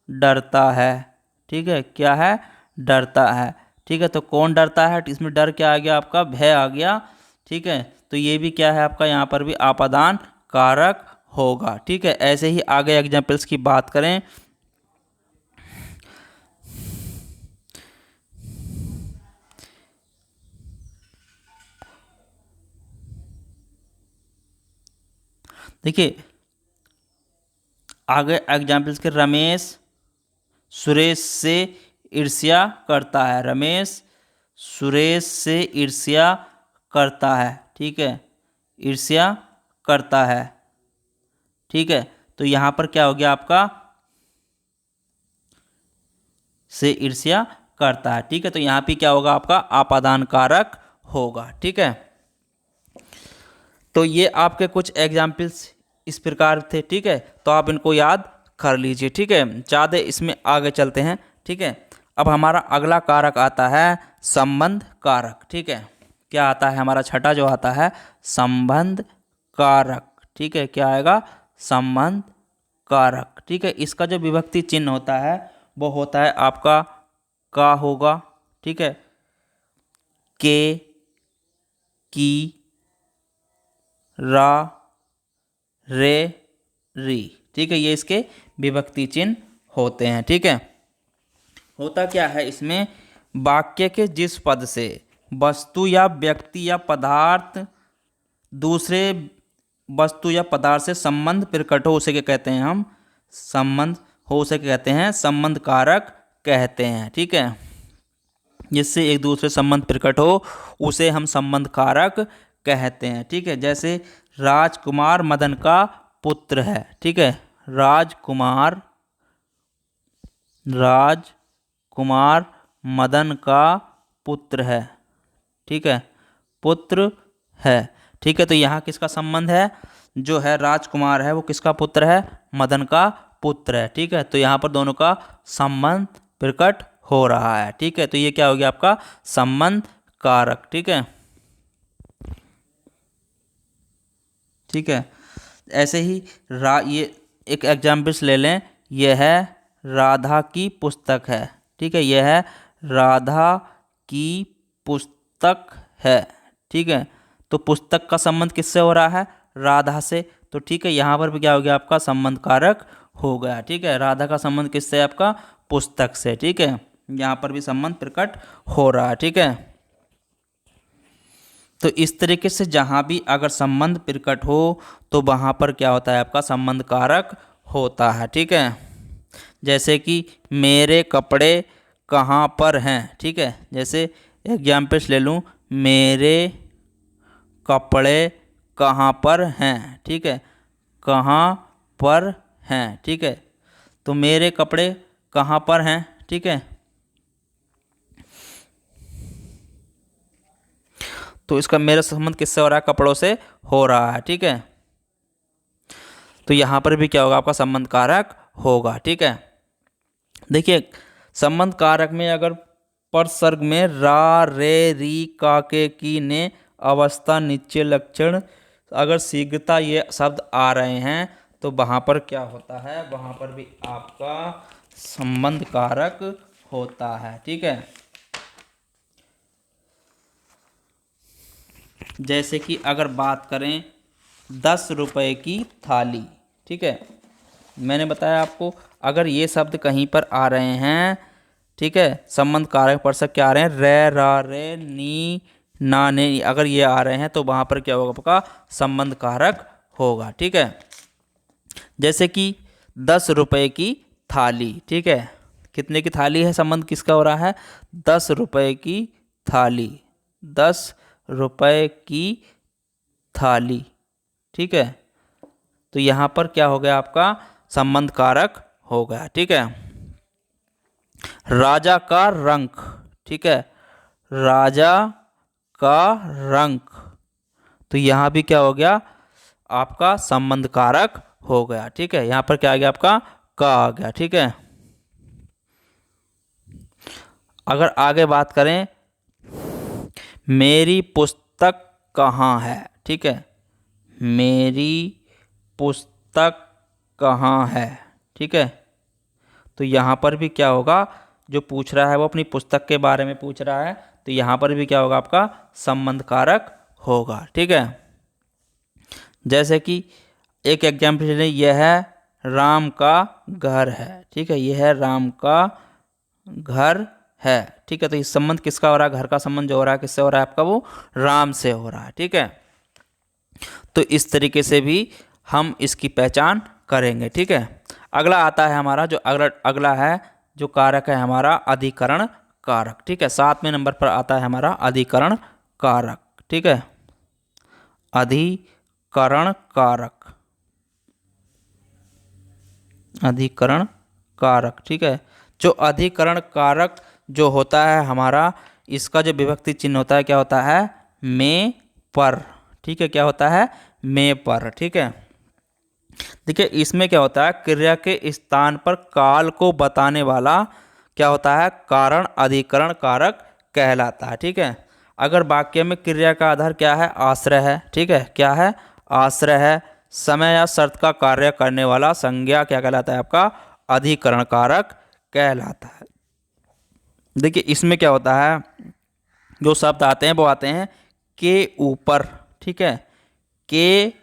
डरता है, ठीक है, क्या है? डरता है। ठीक है। तो कौन डरता है? इसमें डर क्या आ गया? आपका भय आ गया। ठीक है। तो ये भी क्या है? आपका यहाँ पर भी आपादान कारक होगा। ठीक है। ऐसे ही आगे एग्जाम्पल्स की बात करें, देखिए आगे एग्जाम्पल्स के, रमेश सुरेश से ईर्ष्या करता है, रमेश सुरेश से ईर्ष्या करता है, ठीक है, ईर्ष्या करता है। ठीक है। तो यहाँ पर क्या हो गया आपका, से ईर्ष्या करता है। ठीक है, तो यहाँ पे क्या होगा आपका, आपादान कारक होगा। ठीक है, तो ये आपके कुछ एग्जाम्पल्स इस प्रकार थे। ठीक है, तो आप इनको याद कर लीजिए। ठीक है, ज़्यादा इसमें आगे चलते हैं। ठीक है, अब हमारा अगला कारक आता है संबंध कारक। ठीक है, क्या आता है हमारा छठा जो आता है, संबंध कारक। ठीक है, क्या आएगा, संबंध कारक। ठीक है, इसका जो विभक्ति चिन्ह होता है वो होता है आपका का होगा। ठीक है, के, की, रा, रे, री। ठीक है, ये इसके विभक्ति चिन्ह होते हैं। ठीक है, होता क्या है इसमें, वाक्य के जिस पद से वस्तु या व्यक्ति या पदार्थ दूसरे वस्तु या पदार्थ से संबंध प्रकट हो उसे क्या कहते हैं हम, संबंध हो उसे क्या कहते हैं, संबंध कारक कहते हैं। ठीक है, जिससे एक दूसरे संबंध प्रकट हो उसे हम संबंध कारक कहते हैं। ठीक है, जैसे राजकुमार मदन का पुत्र है। ठीक है, राजकुमार मदन का पुत्र है। ठीक है, पुत्र है। ठीक है, तो यहाँ किसका संबंध है, जो है राजकुमार है वो किसका पुत्र है, मदन का पुत्र है। ठीक है, तो यहाँ पर दोनों का संबंध प्रकट हो रहा है। ठीक है, तो ये क्या हो गया आपका, संबंध कारक। ठीक है, ठीक है, ऐसे ही ये एक एग्जाम्पल्स ले लें, यह है राधा की पुस्तक है। ठीक है, यह है राधा की पुस्तक है। ठीक है, तो पुस्तक का संबंध किससे हो रहा है, राधा से। तो ठीक है, यहाँ पर भी क्या हो गया आपका, संबंध कारक हो गया। ठीक है, राधा का संबंध किससे है आपका, पुस्तक से। ठीक है, यहाँ पर भी संबंध प्रकट हो रहा है। ठीक है, तो इस तरीके से जहाँ भी अगर संबंध प्रकट हो तो वहाँ पर क्या होता है आपका, संबंध कारक होता है। ठीक है, जैसे कि मेरे कपड़े कहाँ पर हैं। ठीक है, जैसे एग्जाम्पल्स ले लूँ, मेरे कपड़े कहाँ पर हैं। ठीक है, कहाँ पर हैं। ठीक है, तो मेरे कपड़े कहाँ पर हैं। ठीक है, तो इसका मेरा संबंध किससे हो रहा है, कपड़ों से हो रहा है। ठीक है, तो यहाँ पर भी क्या होगा आपका, संबंध कारक होगा। ठीक है, देखिए संबंध कारक में अगर परसर्ग में रा, रे, री, का, के, की, ने, अवस्था, निश्चय, लक्षण, अगर शीघ्रता ये शब्द आ रहे हैं तो वहाँ पर क्या होता है, वहाँ पर भी आपका संबंध कारक होता है। ठीक है, जैसे कि अगर बात करें 10 रुपए की थाली। ठीक है, मैंने बताया आपको अगर ये शब्द कहीं पर आ रहे हैं, ठीक है, संबंध कारक परसर्ग क्या आ रहे हैं, रे, रा, रे, नी, ना, ने, अगर ये आ रहे हैं तो वहाँ पर क्या होगा आपका, संबंध कारक होगा। ठीक है, जैसे कि 10 रुपए की थाली। ठीक है, कितने की थाली है, संबंध किसका हो रहा है, 10 रुपए की थाली, 10 रुपए की थाली। ठीक है, तो यहाँ पर क्या हो गया आपका, संबंध कारक हो गया। ठीक है, राजा का रंक। ठीक है, राजा का रंक, तो यहाँ भी क्या हो गया आपका, संबंध कारक हो गया। ठीक है, यहाँ पर क्या आ गया आपका, का आ गया। ठीक है, अगर आगे बात करें, मेरी पुस्तक कहाँ है। ठीक है, मेरी पुस्तक कहाँ है। ठीक है, तो यहाँ पर भी क्या होगा, जो पूछ रहा है वो अपनी पुस्तक के बारे में पूछ रहा है, तो यहाँ पर भी क्या होगा आपका, संबंध कारक होगा। ठीक है, जैसे कि एक एग्जाम्पल ले, यह है राम का घर है। ठीक है, यह है राम का घर है। ठीक है, तो इस संबंध किसका हो रहा है, घर का संबंध जो हो रहा है किससे हो रहा है आपका, वो राम से हो रहा है। ठीक है, तो इस तरीके से भी हम इसकी पहचान करेंगे। ठीक है, अगला आता है हमारा जो अगला है जो कारक है हमारा, अधिकरण कारक। ठीक है, 7वें नंबर पर आता है हमारा अधिकरण कारक। ठीक है, अधिकरण कारक। अधिकरण कारक। ठीक है, जो अधिकरण कारक जो होता है हमारा, इसका जो विभक्ति चिन्ह होता है क्या होता है, में पर। ठीक है, क्या होता है, में पर। ठीक है, देखिए इसमें क्या होता है, क्रिया के स्थान पर काल को बताने वाला क्या होता है, कारण अधिकरण कारक कहलाता है। ठीक है, अगर वाक्य में क्रिया का आधार क्या है, आश्रय है। ठीक है, क्या है, आश्रय है। समय या शर्त का कार्य करने वाला संज्ञा क्या कहलाता है, आपका अधिकरण कारक कहलाता है। देखिए इसमें क्या होता है, जो शब्द आते हैं वो आते हैं के ऊपर। ठीक है, के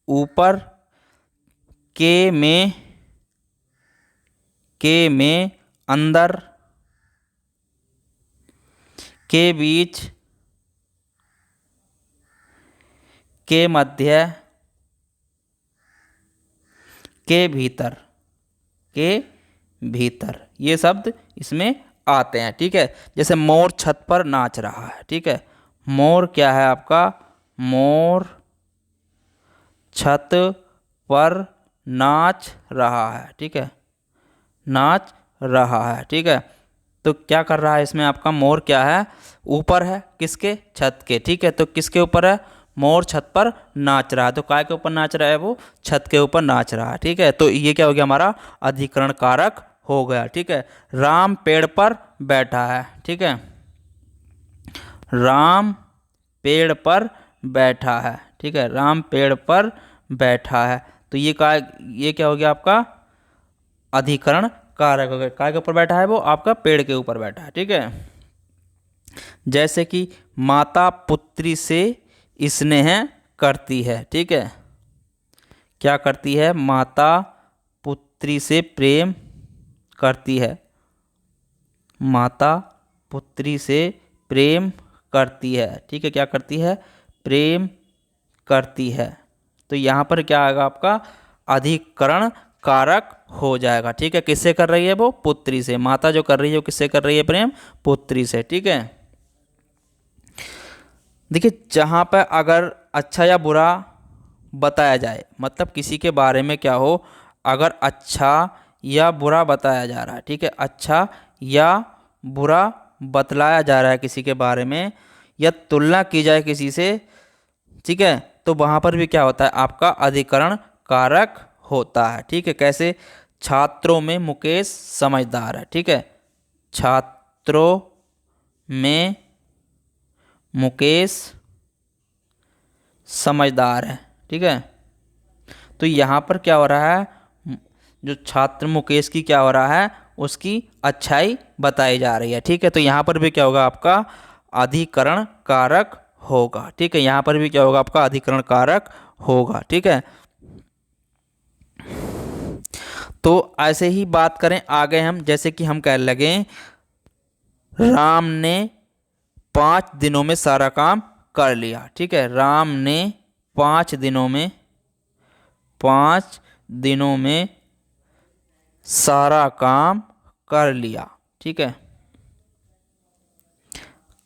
ऊपर, के में, अंदर, के बीच, के मध्य, के भीतर, के भीतर, ये शब्द इसमें आते हैं। ठीक है, जैसे मोर छत पर नाच रहा है। ठीक है, मोर क्या है आपका, मोर छत पर नाच रहा है। ठीक है, नाच रहा है। ठीक है, तो क्या कर रहा है इसमें आपका, मोर क्या है, ऊपर है, किसके, छत के। ठीक है, तो किसके ऊपर है, मोर छत पर नाच रहा है। तो काय के ऊपर नाच रहा है, वो छत के ऊपर नाच रहा है। ठीक है, तो ये क्या हो गया, हमारा अधिकरण कारक हो गया। ठीक है, राम पेड़ पर बैठा है। ठीक है, राम पेड़ पर बैठा है। ठीक है, राम पेड़ पर बैठा है। तो ये क्या हो गया आपका अधिकरण कारक हो गया। काय के ऊपर बैठा है, वो आपका पेड़ के ऊपर बैठा है। ठीक है, जैसे कि माता पुत्री से स्नेह करती है। ठीक है, क्या करती है, माता पुत्री से प्रेम करती है, माता पुत्री से प्रेम करती है। ठीक है, क्या करती है, प्रेम करती है। तो यहाँ पर क्या आएगा आपका अधिकरण कारक हो जाएगा। ठीक है, किससे कर रही है, वो पुत्री से, माता जो कर रही है वो किससे कर रही है, प्रेम, पुत्री से। ठीक है, देखिए जहाँ पर अगर अच्छा या बुरा बताया जाए, मतलब किसी के बारे में क्या हो, अगर अच्छा या बुरा बताया जा रहा है। ठीक है, अच्छा या बुरा बतलाया जा रहा है किसी के बारे में, या तुलना की जाए किसी से। ठीक है, तो वहाँ पर भी क्या होता है, आपका अधिकरण कारक होता है। ठीक है, कैसे, छात्रों में मुकेश समझदार है। ठीक है, छात्रों में मुकेश समझदार है। ठीक है, तो यहाँ पर क्या हो रहा है, जो छात्र मुकेश की क्या हो रहा है, उसकी अच्छाई बताई जा रही है। ठीक है, तो यहाँ पर भी क्या होगा, आपका अधिकरण कारक होगा। ठीक है, यहाँ पर भी क्या होगा, आपका अधिकरण कारक होगा। ठीक है, तो ऐसे ही बात करें आगे हम, जैसे कि हम कह लगे राम ने 5 दिनों में सारा काम कर लिया। ठीक है, राम ने 5 दिनों में, 5 दिनों में सारा काम कर लिया। ठीक है,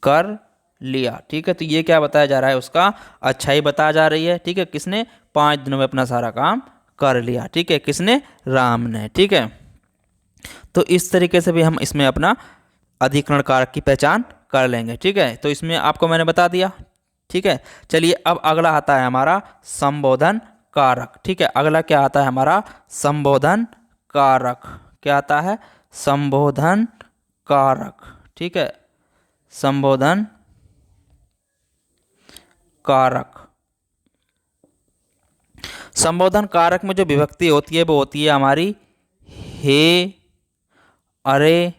कर लिया। ठीक है, तो ये क्या बताया जा रहा है, उसका अच्छाई बताया जा रही है। ठीक है, किसने 5 दिनों में अपना सारा काम कर लिया। ठीक है, किसने, राम ने। ठीक है, तो इस तरीके से भी हम इसमें अपना अधिकरण कारक की पहचान कर लेंगे। ठीक है, तो इसमें आपको मैंने बता दिया। ठीक है, चलिए अब अगला आता है हमारा संबोधन कारक। ठीक है, अगला क्या आता है हमारा, संबोधन कारक। क्या आता है, संबोधन कारक। ठीक है, संबोधन कारक। संबोधन कारक में जो विभक्ति होती है वो होती है हमारी हे, अरे,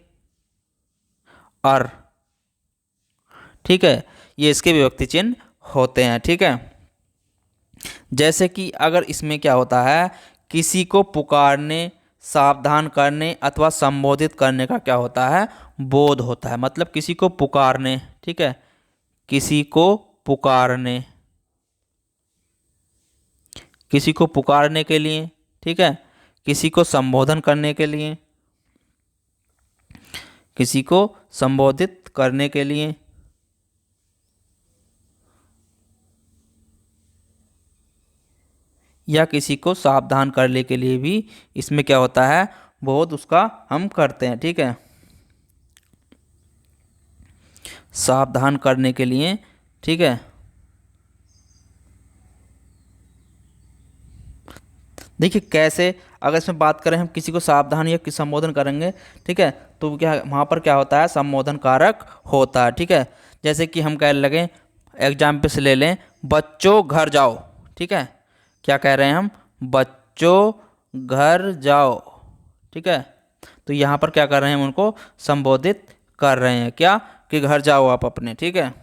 अर। ठीक है, ये इसके विभक्ति चिन्ह होते हैं। ठीक है, जैसे कि अगर इसमें क्या होता है, किसी को पुकारने, सावधान करने अथवा संबोधित करने का क्या होता है, बोध होता है। मतलब किसी को पुकारने, ठीक है, किसी को पुकारने, किसी को पुकारने के लिए, ठीक है, किसी को संबोधन करने के लिए, किसी को संबोधित करने के लिए, या किसी को सावधान करने के लिए भी इसमें क्या होता है, बहुत उसका हम करते हैं। ठीक है, सावधान करने के लिए। ठीक है, देखिए कैसे, अगर इसमें बात करें हम किसी को सावधान या संबोधन करेंगे, ठीक है, तो क्या वहाँ पर क्या होता है, संबोधन कारक होता है। ठीक है, जैसे कि हम कह लगे, एग्जाम्पल से ले लें, बच्चों घर जाओ। ठीक है, क्या कह रहे हैं हम, बच्चों घर जाओ। ठीक है, तो यहाँ पर क्या कर रहे हैं, हम उनको संबोधित कर रहे हैं, क्या, कि घर जाओ आप अपने। ठीक है,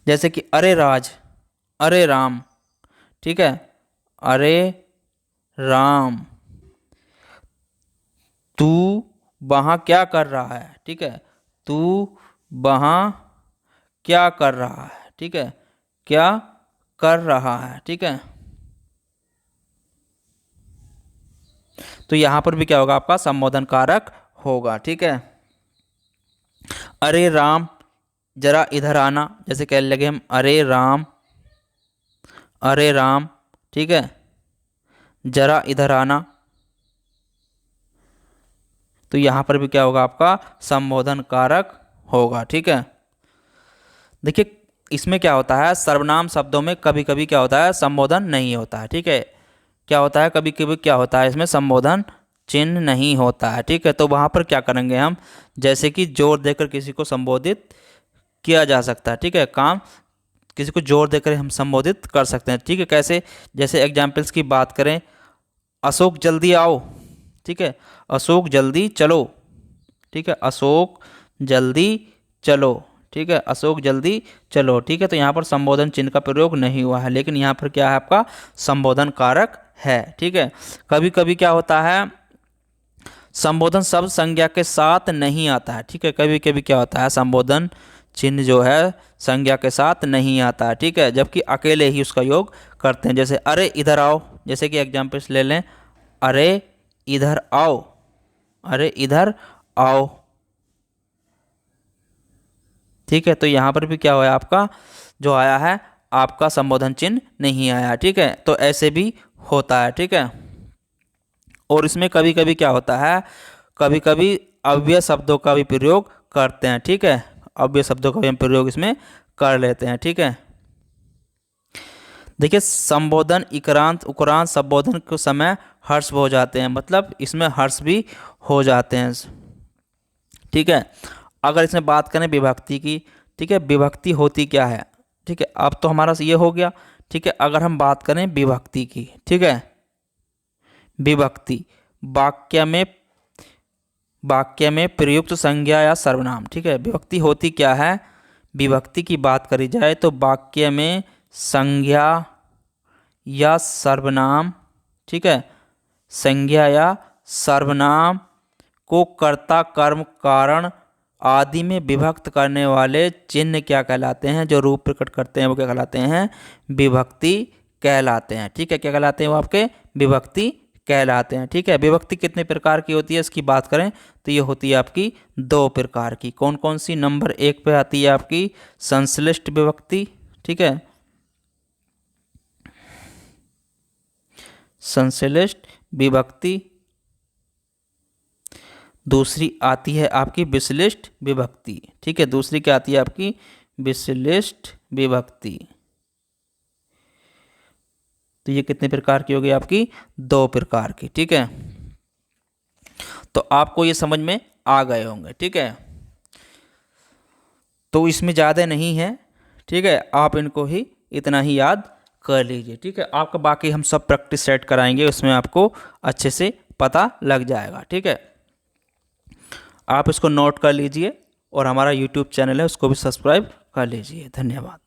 जैसे कि अरे राज, अरे राम। ठीक है, अरे राम, तू वहाँ क्या कर रहा है। ठीक है, तू वहाँ क्या कर रहा है। ठीक है, क्या कर रहा है। ठीक है, तो यहाँ पर भी क्या होगा, आपका संबोधन कारक होगा। ठीक है, अरे राम जरा इधर आना, जैसे कह लगे हम, अरे राम, अरे राम। ठीक है, जरा इधर आना, तो यहाँ पर भी क्या होगा, आपका संबोधन कारक होगा। ठीक है, देखिए इसमें क्या होता है, सर्वनाम शब्दों में कभी कभी क्या होता है, संबोधन नहीं होता है। ठीक है, क्या होता है, कभी कभी क्या होता है, इसमें संबोधन चिन्ह नहीं होता है। ठीक है, तो वहाँ पर क्या करेंगे हम, जैसे कि जोर देकर किसी को संबोधित किया जा सकता है। ठीक है, काम किसी को जोर देकर हम संबोधित कर सकते हैं। ठीक है, कैसे, जैसे एग्जाम्पल्स की बात करें, अशोक जल्दी आओ। ठीक है, अशोक जल्दी चलो। ठीक है, अशोक जल्दी चलो। ठीक है, अशोक जल्दी चलो। ठीक है, तो यहाँ पर संबोधन चिन्ह का प्रयोग नहीं हुआ है, लेकिन यहाँ पर क्या है, आपका संबोधन कारक है। ठीक है, कभी कभी क्या होता है, संबोधन शब्द संज्ञा के साथ नहीं आता है। ठीक है, कभी कभी क्या होता है, संबोधन चिन्ह जो है संज्ञा के साथ नहीं आता है। ठीक है, जबकि अकेले ही उसका योग करते हैं। जैसे अरे इधर आओ, जैसे कि एग्जाम्पल्स ले लें, अरे इधर आओ, अरे इधर आओ। ठीक है, तो यहाँ पर भी क्या हुआ, आपका जो आया है, आपका संबोधन चिन्ह नहीं आया। ठीक है, तो ऐसे भी होता है। ठीक है, और इसमें कभी कभी क्या होता है, कभी कभी अव्यय शब्दों का भी प्रयोग करते हैं। ठीक है, अव्यय शब्दों का भी हम प्रयोग इसमें कर लेते हैं। ठीक है, देखिए संबोधन इक्रांत उक्रांत संबोधन के समय हर्ष हो जाते हैं, मतलब इसमें हर्ष भी हो जाते हैं। ठीक है, अगर इसमें बात करें विभक्ति की, ठीक है, विभक्ति होती क्या है। ठीक है, अब तो हमारा ये हो गया। ठीक है, अगर हम बात करें विभक्ति की, ठीक है, विभक्ति वाक्य में प्रयुक्त संज्ञा या सर्वनाम। ठीक है, विभक्ति होती क्या है, विभक्ति की बात करी जाए तो वाक्य में संज्ञा या सर्वनाम, ठीक है, संज्ञा या सर्वनाम को कर्ता कर्म कारण आदि में विभक्त करने वाले चिन्ह क्या कहलाते हैं, जो रूप प्रकट करते हैं वो क्या कहलाते हैं, विभक्ति कहलाते हैं। ठीक है, क्या कहलाते हैं वो, आपके विभक्ति कहलाते हैं। ठीक है, विभक्ति कितने प्रकार की होती है, इसकी बात करें तो ये होती है आपकी दो प्रकार की। कौन कौन सी, नंबर एक पे आती है आपकी संश्लिष्ट विभक्ति। ठीक है, संश्लिष्ट विभक्ति। दूसरी आती है आपकी विश्लिष्ट विभक्ति। ठीक है, दूसरी क्या आती है आपकी विश्लिष्ट विभक्ति। तो ये कितने प्रकार की होगी, आपकी दो प्रकार की। ठीक है, तो आपको ये समझ में आ गए होंगे। ठीक है, तो इसमें ज़्यादा नहीं है। ठीक है, आप इनको ही इतना ही याद कर लीजिए। ठीक है, आपका बाकी हम सब प्रैक्टिस सेट कराएंगे, उसमें आपको अच्छे से पता लग जाएगा। ठीक है, आप इसको नोट कर लीजिए और हमारा यूट्यूब चैनल है उसको भी सब्सक्राइब कर लीजिए। धन्यवाद।